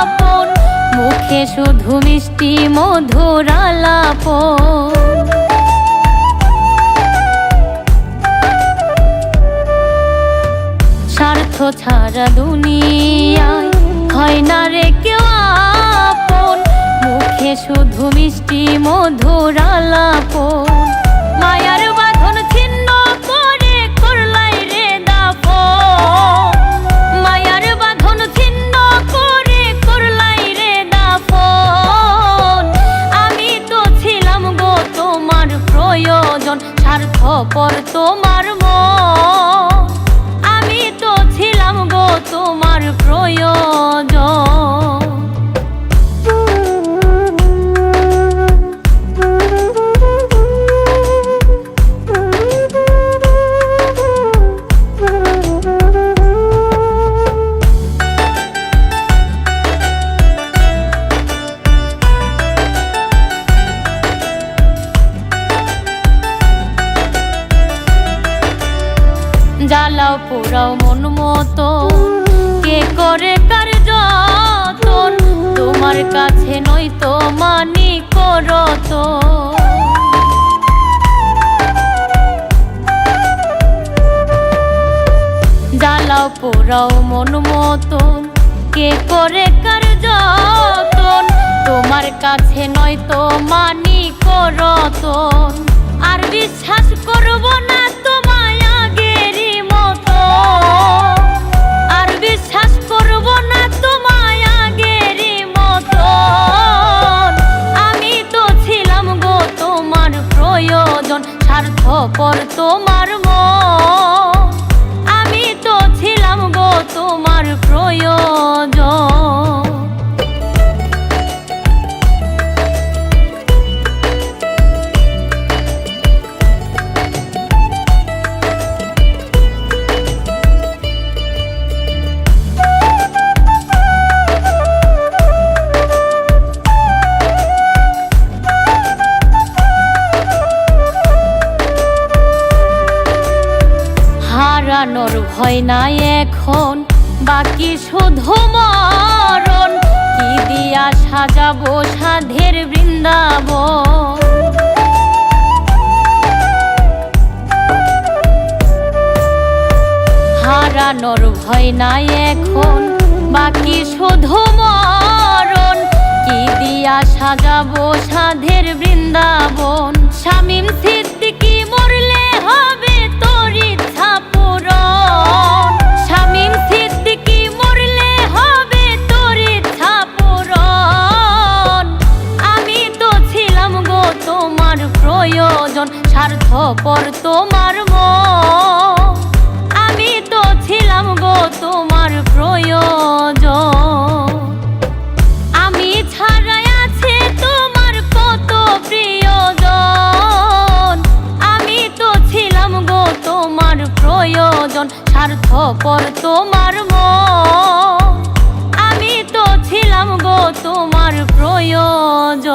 আপন, মুখে শুধু মিষ্টি মধুর আলাপন। স্বার্থ ছাড়া দুনিয়ায় হয় না রে কেউ আপন, মুখে শুধু মিষ্টি মধুর আলাপন। মায়ার বাঁধন ছিন্ন করে করলাই রে দাফন, মায়ার বাঁধন ছিন্ন করে করলাই রে দাফন। আমি তো ছিলাম গো তোমার প্রয়োজন, স্বার্থপর তোমার মন। আমি তো ছিলাম গো তোমার প্রয়োজন। জ্বালাও পোড়াও মন মতো, কে করে কার যতন, তোমার কাছে নয়তো মানি করত। জ্বালাও পোড়াও মন মতো, কে করে কার যতন, তোমার কাছে নয়তো মানি করত। আর বিশ্বাস করব না তোমায় আগেরই মতো, আর বিশ্বাস করব না তোমায় আগেরই মতো। আমি তো ছিলাম গো তোমার প্রয়োজন, স্বার্থপর তোমার মন। আমি তো ছিলাম গো তোমার প্রয়োজন। হারানোর ভয় নাই এখন, বাকি শুধু মরণ। কি দিয়া সাজাবো সাধের বৃন্দাবন। হারানোর ভয় নাই এখন, বাকি শুধু মরণ। কি দিয়া সাজাবো সাধের বৃন্দাবন। শামীম সিদ্দিকী মরলে হবে তোর ইচ্ছা পূরণ। শামীম সিদ্দিকী মরলে হবে তোর ইচ্ছা পূরণ। আমি তো ছিলাম গো তোমার প্রয়োজন, স্বার্থপর তোমার মন। আমি তো ছিলাম গো তোমার প্রয়োজন। আমি ছাড়াই আছে তোমার কত প্রিয়জন। আমি তো ছিলাম গো তোমার প্রয়োজন, স্বার্থপর তোমার মন। আমি তো ছিলাম গো তোমার প্রয়োজন।